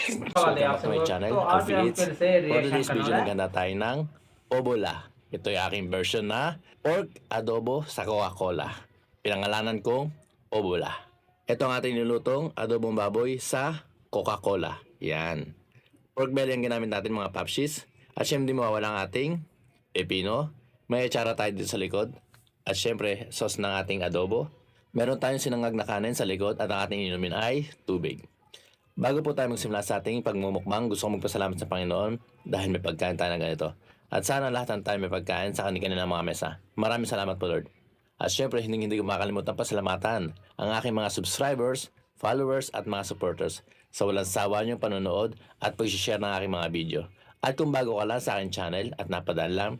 Welcome back to my channel, Coffee Eats. For today's video, naghanda tayo ng obola. Ito yung aking version na pork adobo sa Coca-Cola. Pinangalanan kong obola. Ito ang ating nilutong adobong baboy sa Coca-Cola. Yan. Pork belly ang ginamit natin mga papshis. At syempre di mawawala ang ating pepino. May etsara tayo dito sa likod. At syempre, sauce ng ating adobo. Meron tayong sinangag na kanin sa likod at ang ating inumin ay tubig. Bago po tayo magsimula sa ating pagmumukbang, gusto kong magpasalamat sa Panginoon dahil may pagkain tayo na ganito. At sana lahat ng tayo may pagkain sa kanilang mga mesa. Maraming salamat po, Lord. At syempre, hindi ko makalimutan pasalamatan ang aking mga subscribers, followers at mga supporters sa walang sawa niyong panonood at pag-share ng aking mga video. At kung bago ka lang sa aking channel at napadaan lang,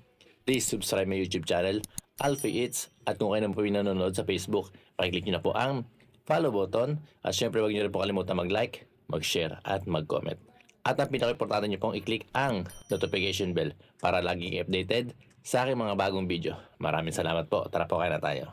please subscribe my YouTube channel, Alfie Eats. At kung kayo naman po nanonood sa Facebook, pakiclick niyo na po ang follow button. At syempre, huwag niyo rin po kalimutan mag-like, mag-share at mag-comment. At ang pinaka-importante nyo pong i-click ang notification bell para laging updated sa aking mga bagong video. Maraming salamat po. Tara po, kain na tayo.